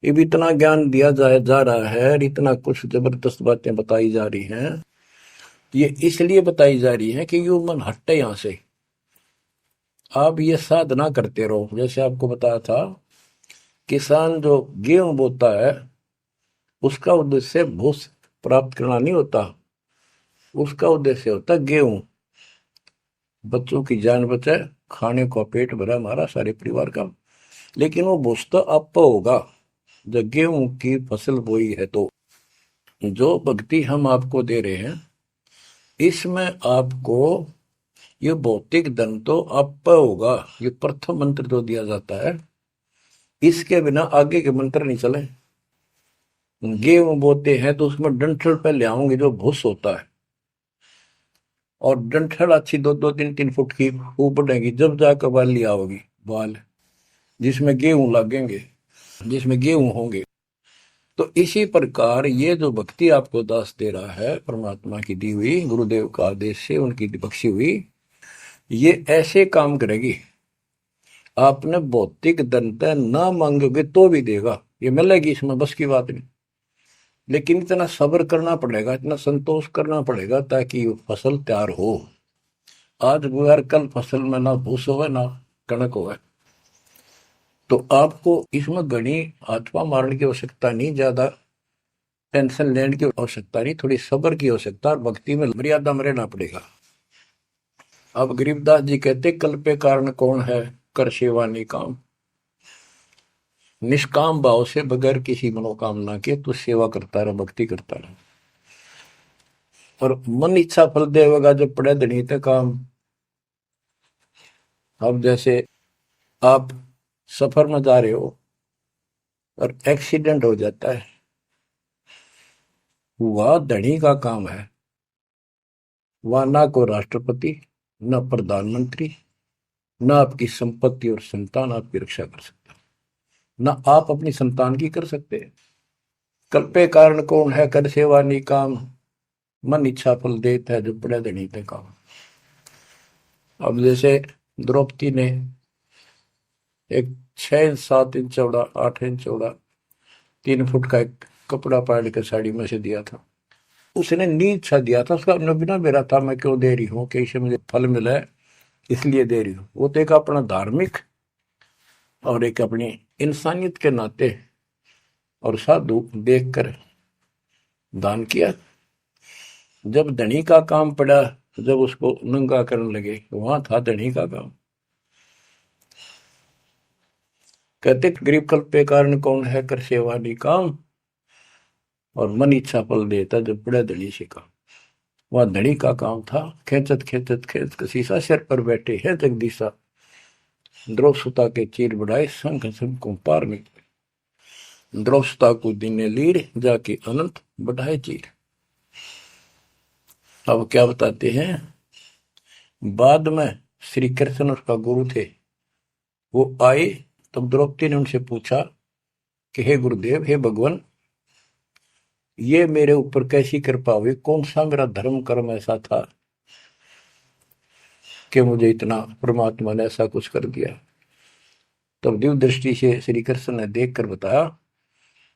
अब इतना ज्ञान दिया जा रहा है, इतना कुछ जबरदस्त बातें बताई जा रही हैं, ये इसलिए बताई जा रही है कि यू मन हटे यहां से। आप ये साधना करते रहो, जैसे आपको बताया था, किसान जो गेहूं बोता है उसका उद्देश्य भूस प्राप्त करना नहीं होता, उसका उद्देश्य होता गेहूं, बच्चों की जान बचे, खाने को पेट भरा हमारा सारे परिवार का। लेकिन वो भूस तो आप होगा जब गेहूं की फसल बोई है। तो जो भक्ति हम आपको दे रहे हैं इसमें आपको ये भौतिक धन तो आप होगा, ये प्रथम मंत्र जो दिया जाता है, इसके बिना आगे के मंत्र नहीं चले। गेहूं बोते हैं तो उसमें डंठल पहले आओगे जो भूस होता है, और डंठल अच्छी 2-2, 3-3 फुट की वो बढ़ेगी, जब जाकर बाली आओगी, बाल जिसमें गेहूं लगेंगे, जिसमें गेहूं होंगे। तो इसी प्रकार ये जो भक्ति आपको दास दे रहा है, परमात्मा की दी हुई, गुरुदेव का आदेश से उनकी बख्शी हुई, ये ऐसे काम करेगी, आपने भौतिक धन ना मांगोगे तो भी देगा, ये मिलेगी, इसमें बस की बात नहीं। लेकिन इतना सब्र करना पड़ेगा, इतना संतोष करना पड़ेगा ताकि फसल तैयार हो। आज गुआर कल फसल में ना भूस हो ना कणक हो, तो आपको इसमें घनी आत्मा मारने की आवश्यकता नहीं, ज्यादा टेंशन लेने की आवश्यकता नहीं, थोड़ी सब्र की आवश्यकता, और भक्ति में मर्यादा में रहना पड़ेगा। अब गरीबदास जी कहते कल पे कारण कौन है, कर सेवा निकाम, निष्काम भाव से बगैर किसी मनोकामना के तू सेवा करता रहे, भक्ति करता रहे, और मन इच्छा फल देगा जब पड़े धनी ते काम। अब जैसे आप सफर में जा रहे हो और एक्सीडेंट हो जाता है, वह धनी का काम है, वह ना को राष्ट्रपति, न प्रधानमंत्री, न आपकी संपत्ति और संतान आपकी रक्षा कर सकता, न आप अपनी संतान की कर सकते हैं। कल्पे कारण कौन है कर सेवा निकाम, मन इच्छा फल देता है जो बड़े धनी पे काम। अब जैसे द्रौपदी ने एक 6 7 इंच चौड़ा 8 इंच चौड़ा 3 फुट का एक कपड़ा पाड़ के साड़ी में से दिया था। उसने नीच सा दिया था, उसका बिना मेरा था मैं क्यों दे रही हूँ कि इससे मुझे फल मिला है इसलिए दे रही हूँ। वो तो एक अपना धार्मिक और एक अपनी इंसानियत के नाते और साधु देखकर दान किया। जब धनी का काम पड़ा, जब उसको नंगा करने लगे, वहां था धनी का काम। कहते गरीब कल्प पे कारण कौन है कर सेवा निकाम, और मन इच्छा फल देता जब बड़ा धनी से काम। वहां धनी का काम था, खेचत खेचत खेच कसीसा सिर पर बैठे है जगदीशा, द्रौव सुता के चीर बढ़ाए संघ संघ को पार निकले, द्रौव सुता को दीने लीर जाके अनंत बढ़ाए चीर। अब क्या बताते हैं, बाद में श्री कृष्ण उसका गुरु थे, वो आए तब द्रौपदी ने उनसे पूछा कि हे गुरुदेव, हे भगवान, ये मेरे ऊपर कैसी कृपा हुई, कौन सा मेरा धर्म कर्म ऐसा था कि मुझे इतना परमात्मा ने ऐसा कुछ कर दिया। तब दिव्य दृष्टि से श्री कृष्ण ने देख कर बताया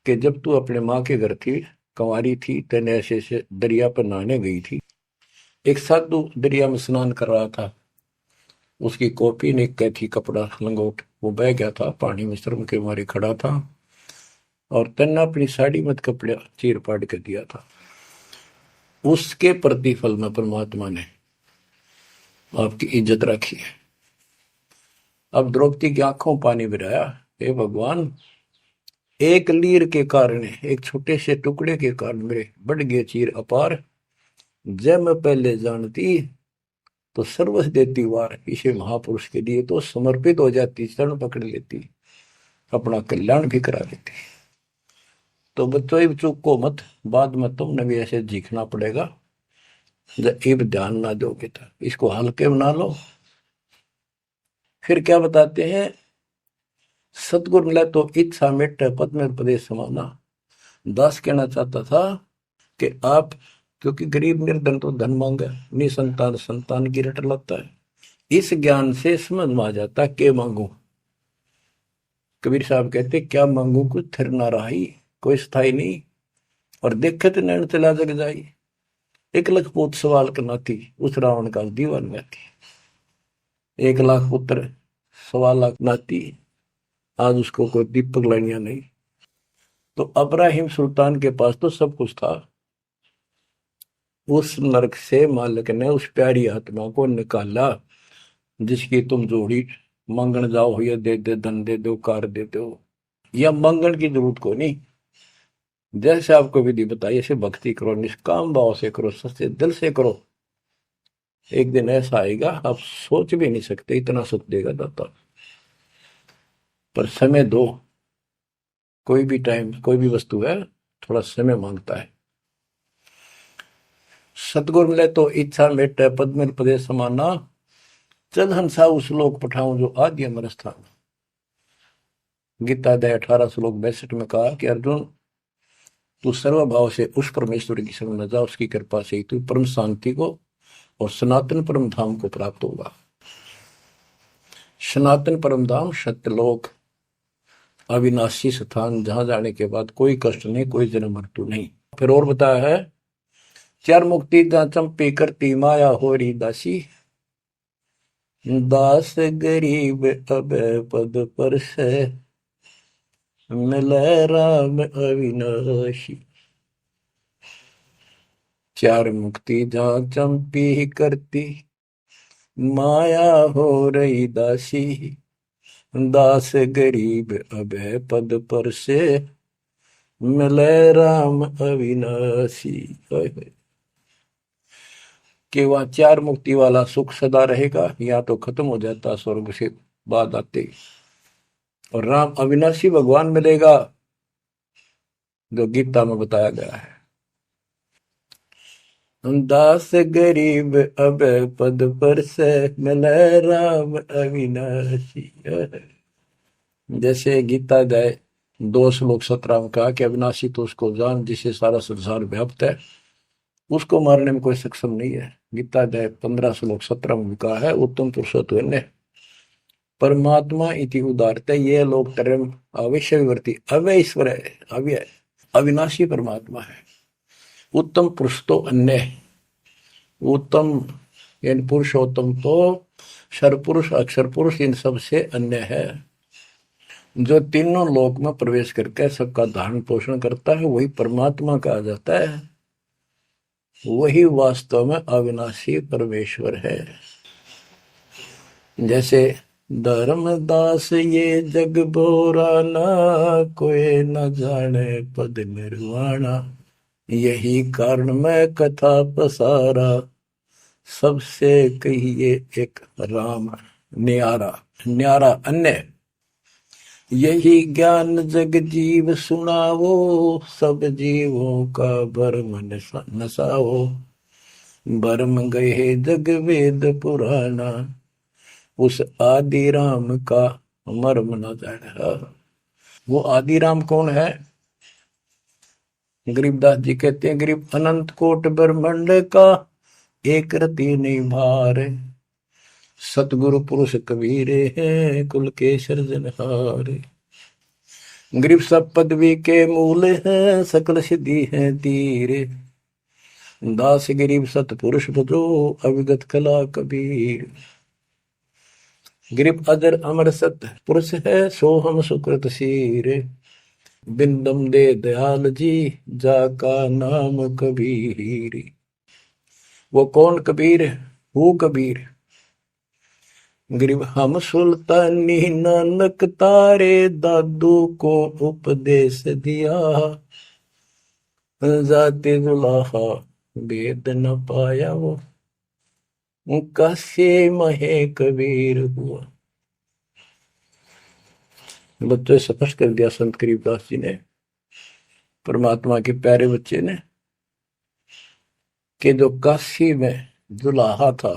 कि जब तू अपने माँ के घर थी, कंवारी थी, तेने ऐसे से दरिया पर नहाने गई थी, एक साधु दरिया में स्नान कर रहा था, उसकी कॉपी ने कैथी कपड़ा लंगोट वो बह गया था, पानी में शर्म के मारे खड़ा था, और तन्ने अपनी साड़ी में कपड़ा चीर पाड़ कर दिया था। उसके प्रतिफल में परमात्मा ने आपकी इज्जत रखी है। अब द्रौपदी की आंखों पानी गिराया, हे भगवान, एक लीर के कारण, एक छोटे से टुकड़े के कारण मेरे बढ़ गए चीर अपार, जब मैं पहले जानती तो सर्वस्व देती वार, इसे महापुरुष के लिए तो समर्पित हो जाती, चरण पकड़ लेती, अपना कल्याण भी करा लेती। तो बच्चों चूक को मत, बाद में तुमने भी ऐसे जीखना पड़ेगा, जब ध्यान ना दोगे तो इसको हल्के बना लो। फिर क्या बताते हैं, सतगुरु मिला तो इच्छा मिट पद में प्रदेश समाना। दास कहना चाहता था कि आप, क्योंकि गरीब निर्धन तो धन मांगे, निसंतान संतान की रट लगता है, इस ज्ञान से समझ में आ जाता के मांगू। कबीर साहब कहते क्या मांगू कुछ थिर ना रही, कोई स्थाई नहीं, और देखे तो नैन चला जग जाई, एक लख पूत सवाल करना थी, उस रावण का दीवान गाती, 1 लाख पुत्र 1.25 लाख नाती, आज उसको कोई दीपक लाइया नहीं। तो अब्राहिम सुल्तान के पास तो सब कुछ था, उस नरक से मालिक ने उस प्यारी आत्मा को निकाला जिसकी तुम जोड़ी मंगन जाओ, या दे दे धन दे दो कार दे दो, या मंगन की जरूरत को नहीं, जैसे आपको विधि बताई ऐसे भक्ति करो, निष्काम भाव से करो, सच्चे दिल से करो, एक दिन ऐसा आएगा आप सोच भी नहीं सकते इतना सुख देगा दाता। पर समय दो, कोई भी टाइम कोई भी वस्तु है थोड़ा समय मांगता है। सतगुरु मिले तो इच्छा मेटे पद में प्रदेश समाना, चल हंसा उस लोक पठाऊं जो आदि अमर स्थान। गीता अध्याय 18 श्लोक 62 में कहा कि अर्जुन, तू सर्वभाव से उस परमेश्वर की शरण में जा, उसकी कृपा से ही तू परम शांति को और सनातन परम धाम को प्राप्त होगा। सनातन परम धाम सत्यलोक, अविनाशी स्थान, जहां जाने के बाद कोई कष्ट नहीं, कोई जन्म मृत्यु नहीं। फिर और बताया है, चार मुक्ति जहां चंपी करती माया होरी दासी, दास गरीब अब पद पर से मिले राम अविनाशी। चार मुक्ति जहां चंपी करती माया हो रही दासी, दास गरीब अब पद पर से मिले राम अविनाशी। कि वह चार मुक्ति वाला सुख सदा रहेगा, या तो खत्म हो जाता स्वर्ग से बाद आते, और राम अविनाशी भगवान मिलेगा जो गीता में बताया गया है। दास गरीब अब पद पर से मिले राम अविनाशी। जैसे गीता जाए 2 श्लोक 17 में कहा कि अविनाशी तो उसको जान जिसे सारा संसार व्याप्त है, उसको मारने में कोई सक्षम नहीं है। गीता अध्याय 15 श्लोक 17 में कहा है उत्तम पुरुषोत्तम परमात्मा इति उदारते ये लोग तरम अवश्यवर्ती अव्यय ईश्वर है, अव्यय अविनाशी परमात्मा है। उत्तम पुरुष तो अन्य, उत्तम यानी पुरुषोत्तम तो सर्वपुरुष अक्षर पुरुष इन सबसे अन्य है। जो तीनों लोक में प्रवेश करके सबका धारण पोषण करता है वही परमात्मा कहा जाता है, वही वास्तव में अविनाशी परमेश्वर है। जैसे धर्मदास ये जग बोराना, कोई न जाने पद निर्वाणा, यही कारण मैं कथा पसारा, सबसे कहिए एक राम न्यारा। न्यारा अन्य, यही ज्ञान जग जीव सुनावो, सब जीवों का भरम नसाओ, भरम गए जग वेद पुराना, उस आदि राम का मर्म न जाना। वो आदि राम कौन है? गरीबदास जी कहते हैं गरीब अनंत कोट ब्रह्मांड का एक रति नहीं भार, सतगुरु पुरुष कबीरे हैं कुल के सृजनहार। गरीब सब पदवी के मूल हैं सकल सिद्धि है तीरे, दास गरीब सतपुरुष भजो अविगत कला कबीर। गरीब अजर अमर सत पुरुष है सो हम सुकृत शीर, बिंदम दे दयाल जी जाका नाम कबीर। वो कौन कबीर है? वो कबीर गरीब हम सुल्तानी नानक तारे दादू को उपदेश दिया, जाते जुलाहा वेद न पाया वो कैसे महे कबीर हुआ। बच्चों स्पष्ट कर दिया संत गरीबदास जी ने, परमात्मा के प्यारे बच्चे ने, कि जो काशी में जुलाहा था,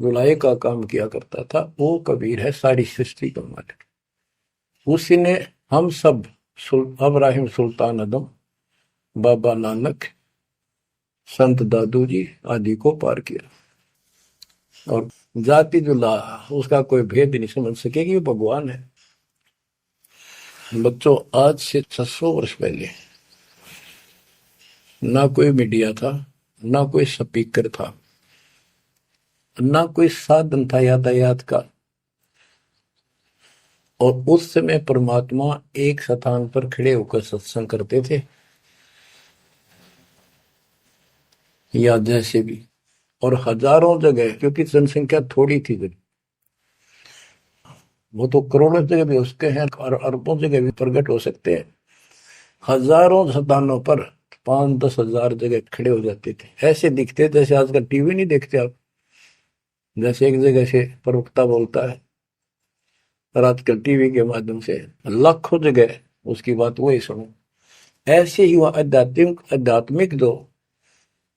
जुलाहे का काम किया करता था, वो कबीर है सारी सृष्टि का मालिक। उसी ने हम सब अब्राहिम सुल्तान आदम, बाबा नानक, संत दादू जी आदि को पार किया। और जाति जुलाहा उसका कोई भेद नहीं समझ सके कि वो भगवान है। बच्चों आज से 600 वर्ष पहले ना कोई मीडिया था, ना कोई स्पीकर था, ना कोई साधन था यातायात का, और उस समय परमात्मा एक स्थान पर खड़े होकर सत्संग करते थे, या जैसे भी, और हजारों जगह, क्योंकि जनसंख्या थोड़ी थी जब, वो तो करोड़ों जगह भी उसके हैं और अरबों जगह भी प्रकट हो सकते हैं। हजारों स्थानों पर 5-10 हजार जगह खड़े हो जाते थे, ऐसे दिखते जैसे आजकल टीवी नहीं देखते आप, जैसे एक जगह से प्रवक्ता बोलता है और आजकल टीवी के माध्यम से लाखों जगह उसकी बात वही सुनो। ऐसे ही वह आध्यात्मिक जो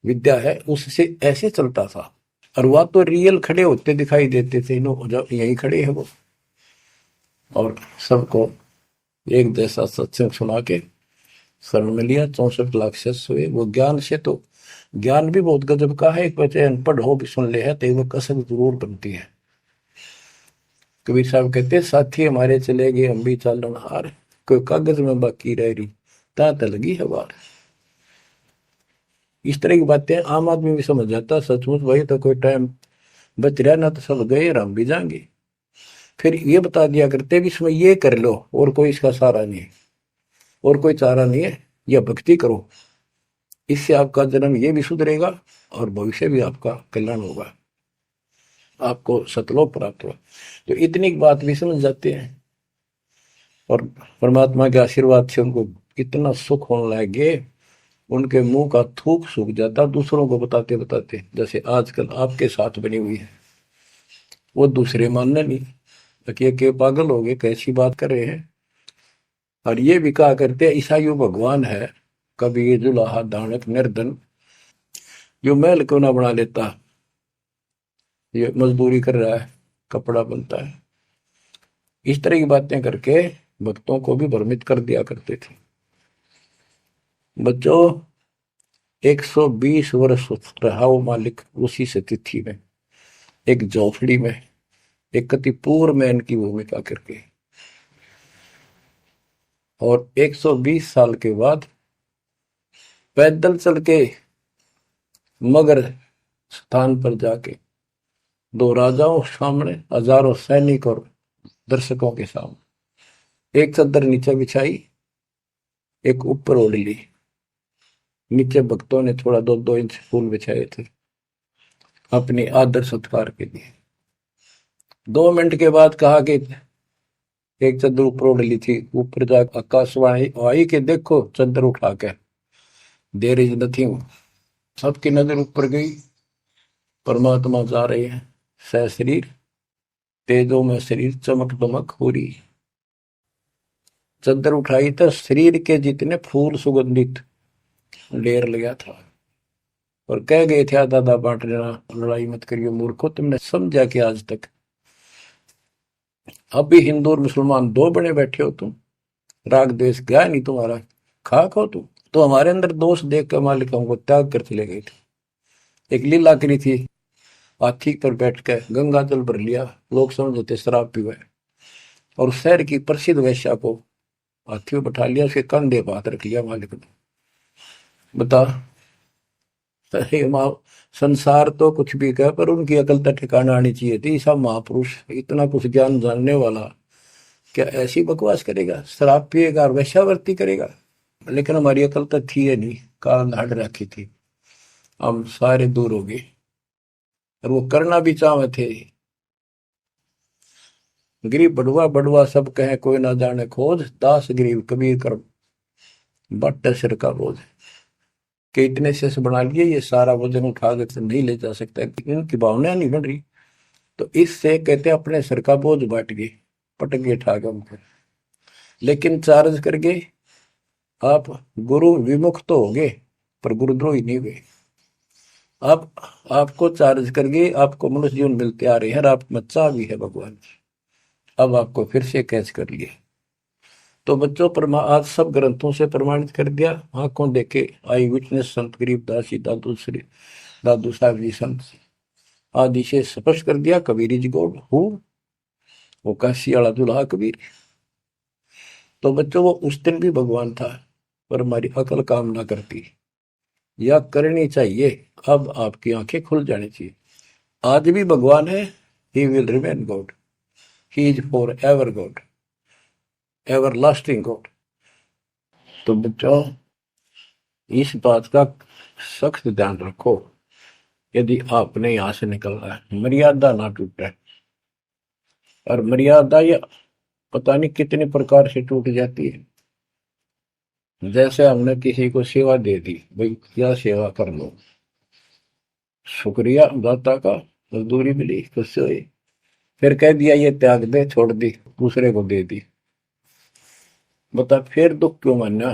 विद्या है उससे ऐसे चलता था, और वह तो रियल खड़े होते दिखाई देते थे, यही खड़े हैं वो, और सबको एक जैसा सत्संग सुना के शरण में लिया। 64 लाख शिष्य हुए। वो ज्ञान से तो ज्ञान भी बहुत गजब का है, एक बच्चे अनपढ़ हो भी सुन ले है तो वो कसक जरूर बनती है। कबीर साहब कहते साथी हमारे चले गए हम भी चालन हार, कोई कागज में बाकी रह रही तात लगी है बार। इस तरह की बातें आम आदमी भी समझ जाता, सचमुच भाई तो कोई टाइम बच रहा ना, तो सब गए और हम भी जाएंगे। फिर ये बता दिया करते भी इसमें ये कर लो और कोई इसका सहारा नहीं है, और कोई चारा नहीं है, यह भक्ति करो, इससे आपका जन्म ये भी सुधरेगा और भविष्य भी आपका कल्याण होगा, आपको सतलोक प्राप्त होगा। तो इतनी बात भी समझ जाते हैं, और परमात्मा के आशीर्वाद से उनको इतना सुख होने लगे, उनके मुंह का थूक सूख जाता दूसरों को बताते बताते। जैसे आजकल आपके साथ बनी हुई है, वो दूसरे मानने नहीं, के पागल हो गए, कैसी बात कर रहे हैं। और ये भी कहा करते ईसाई भगवान है, कबीर जुलाहा दानक निर्धन, जो महल क्यों ना बना लेता, ये मजदूरी कर रहा है, कपड़ा बनता है। इस तरह की बातें करके भक्तों को भी भ्रमित कर दिया करते थे। बच्चों 120 वर्ष रहा वो मालिक उसी से तिथि में, एक झोपड़ी में, एक कति पूर्व मैन की भूमिका करके। और 120 साल के बाद पैदल चल के मगर स्थान पर जाके दो राजाओं सामने, हजारों सैनिक और दर्शकों के सामने एक चादर नीचे बिछाई, एक ऊपर ओढ़ ली। नीचे भक्तों ने थोड़ा 2-2 इंच फूल बिछाए थे अपनी आदर सत्कार के लिए। 2 मिनट के बाद कहा कि एक चादर ऊपर ओढ़ ली थी, ऊपर जाकर आकाशवाणी आई कि देखो चादर उठा के, देर इज नथिंग। सबकी नजर ऊपर गई, परमात्मा जा रहे हैं सह शरीर, तेजों में शरीर चमक दमक हो रही। चादर उठाई तो शरीर के जितने फूल सुगंधित ढेर लगा था, और कह गए थे दादा बांट लेना, लड़ाई मत करियो मूर्खो, तुमने समझा कि आज तक अब भी हिंदू और मुसलमान दो बने बैठे हो तुम, राग द्वेष गया नहीं तुम्हारा, खाक हो तुम। तो हमारे अंदर दोष देख कर मालिक हमको त्याग कर चले गए थे। एक लीला करी थी, हाथी पर बैठ कर गंगा जल भर लिया, लोग समझते शराब पीवे, और शहर की प्रसिद्ध वैश्या को हाथी में बैठा लिया, उसके कंधे पर हाथ रख लिया मालिक ने। बता, संसार तो कुछ भी कहे पर उनकी अकल तक ठिकाना आनी चाहिए थी। सब महापुरुष इतना कुछ ज्ञान जानने वाला क्या ऐसी बकवास करेगा, शराब पिएगा और वैश्यावर्ती करेगा। लेकिन हमारी अकल तो थी है नहीं, काल हट रखी थी, हम सारे दूर हो गए। और वो करना भी चाहे थे। गरीब बड़ुआ बड़ुआ सब कहे कोई ना जाने खोज, दास गरीब कबीर कर बट सिर का बोझ। कि इतने से बना लिए, ये सारा वजन उठा कर नहीं ले जा सकता, इनकी भावना नहीं बन रही। तो इससे कहते अपने सिर का बोझ बांट गए, पटक गए ठाक हमको। लेकिन चार्ज करके आप गुरु विमुख तो हो गए पर गुरुद्रोही नहीं हुए। अब आपको चार्ज करके आपको मनुष्य जीवन मिलते आ रहे हैं, और आप बच्चा भी है भगवान, अब आपको फिर से कैच कर लिए। तो बच्चों आज सब ग्रंथों से प्रमाणित कर दिया, आंखों देखे आई विटनेस संत गरीबदास जी, दादू साहब जी संत आदि से स्पष्ट कर दिया, कबीर इज गॉड हु, वो काशी वाला दुल्हा कबीर। तो बच्चों वो उस दिन भी भगवान था, पर हमारी अकल काम ना करती, या करनी चाहिए। अब आपकी आंखें खुल जानी चाहिए। आज भी भगवान है, he will remain God, he is for ever God, ever lasting God. तो बच्चों इस बात का सख्त ध्यान रखो, यदि आपने यहां से निकलना है, मर्यादा ना टूटे। और मर्यादा ये पता नहीं कितने प्रकार से टूट जाती है। जैसे हमने किसी को सेवा दे दी, भाई क्या सेवा कर लो, शुक्रिया दाता का, मजदूरी मिली खुश हुई, फिर कह दिया ये त्याग दे, छोड़ दी, दूसरे को दे दी। बता फिर दुख क्यों मानना,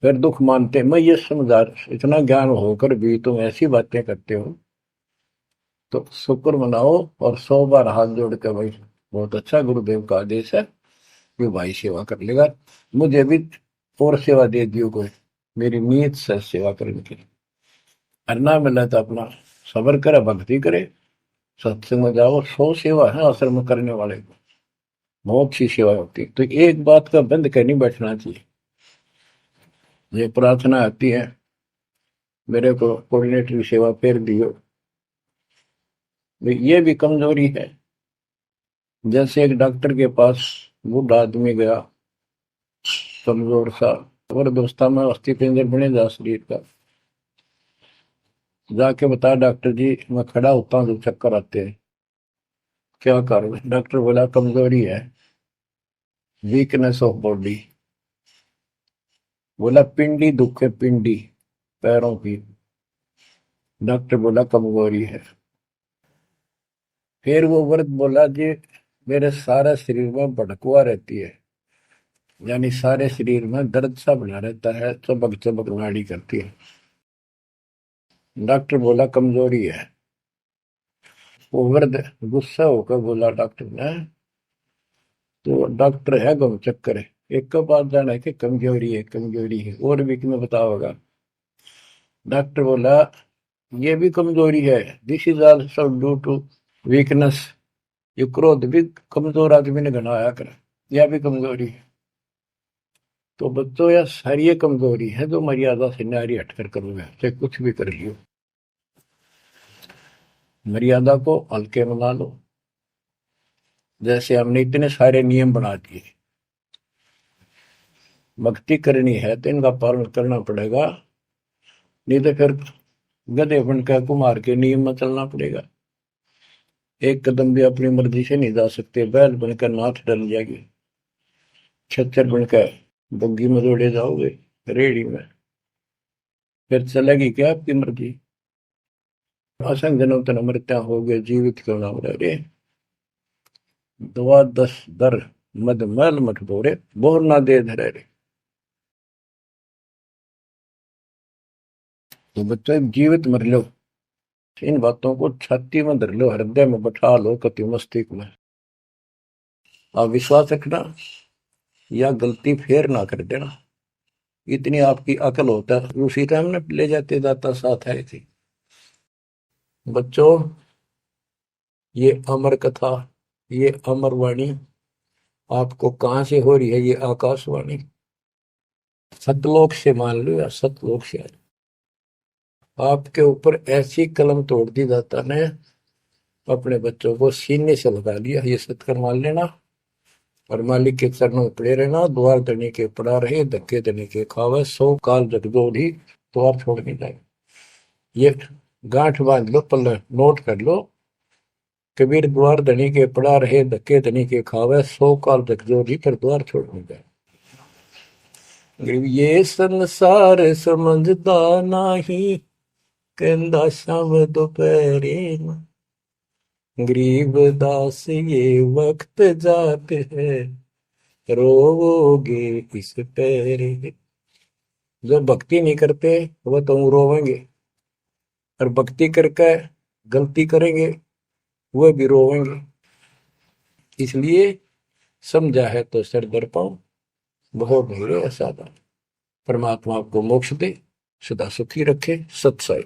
फिर दुख मानते। मैं ये समझा, इतना ज्ञान होकर भी तुम ऐसी बातें करते हो, तो शुक्र मनाओ और 100 बार हाथ जोड़ के भाई बहुत अच्छा, गुरुदेव का आदेश है कि भाई सेवा कर लेगा, मुझे भी और सेवा दे दियो कोई, मेरी नीयत से सेवा करने की। अन्ना मिला तो अपना सबर करे, भक्ति करे, सत्संग में जाओ, 100 सेवा है आश्रम में करने वाले को, बहुत सी सेवा होती है। तो एक बात का बंद कर नहीं बैठना चाहिए। ये प्रार्थना आती है, मेरे को कोऑर्डिनेटर सेवा फेर दियो, ये भी कमजोरी है। जैसे एक डॉक्टर के पास बूढ़ा आदमी गया, कमजोर सा, अवस्था में, अस्थि पिंजर बने जा शरीर का, जाके बता डॉक्टर जी मैं खड़ा होता हूँ तो चक्कर आते हैं, क्या कारण है? डॉक्टर बोला कमजोरी है, वीकनेस ऑफ बॉडी। बोला पिंडी दुख है, पिंडी पैरों की। डॉक्टर बोला कमजोरी है। फिर वो वर्द बोला जी मेरे सारा शरीर में भड़कुआ रहती है, यानी सारे शरीर में दर्द सा बना रहता है, चबक चबक नाड़ी करती है। डॉक्टर बोला कमजोरी है। वो वर्द गुस्सा होकर बोला डॉक्टर ने, तो डॉक्टर है गम चक्कर है, एक का बात जाना है कि कमजोरी है कमजोरी है, और भी तुम्हें बताओगा। डॉक्टर बोला ये भी कमजोरी है, this is also due to weakness. ये क्रोध भी कमजोर आदमी ने घना आया कर, यह भी कमजोरी है। तो बच्चों यह सारी ये कमजोरी है जो मर्यादा से नारी हटकर करोगे, चाहे कुछ भी कर लियो। मर्यादा को हल्के में ला लो। जैसे हमने इतने सारे नियम बना दिए, भक्ति करनी है तो इनका पालन करना पड़ेगा, नहीं तो फिर गधे बनकर कुमार के नियम में चलना पड़ेगा। एक कदम भी अपनी मर्जी से नहीं जा सकते, बैल बनकर नाथ डल जाएगी, छच्चर बनकर बग्गी में दौड़े जाओगे रेडी में, फिर चलेगी क्या आपकी मर्जी। असंग जनों तन मृत्या हो गए जीवित क्यों ना रे, दुआ दस दर मद मैल मठ बोरे बोर ना दे धरे रे। तो बच्चों जीवित मर लो, इन बातों को छाती में धर लो, हृदय में बैठा लो, कति मस्तिष्क में। आप विश्वास रखना या गलती फेर ना कर देना, इतनी आपकी अकल होता है। उसी टाइम ने ले जाते जाता साथ है थी। बच्चों ये अमर कथा, ये अमर वाणी आपको कहां से हो रही है, ये आकाशवाणी सतलोक से मान लो, या सतलोक से आपके ऊपर ऐसी कलम तोड़ दी दाता ने, अपने बच्चों को सीने से लगा लिया। ये सत्कर मान लेना और मालिक के चरणों में पड़े रहना। द्वार धनी के पड़ा रहे, धक्के धनी के खावे, 100 काल जगदोधी द्वार छोड़ नहीं जाए। ये गांठ बांध लो, पल्ले नोट कर लो। कबीर द्वार धनी के पड़ा रहे, धक्के धनी के खावे, 100 काल जगदोधी फिर द्वार छोड़ नहीं जाए। ये संसार समझदा नाही, कहंदा शाम दोपहरे में, गरीब दास ये वक्त जाते है, रोवोगे इस पैरे। जो भक्ति नहीं करते वो तो रोवेंगे, और भक्ति करके गलती करेंगे वो भी रोवेंगे। इसलिए समझा है तो सर दर पाऊं, बहुत भीड़े साधा। परमात्मा आपको मोक्ष दे, सदा सुखी रखे। सत्संग।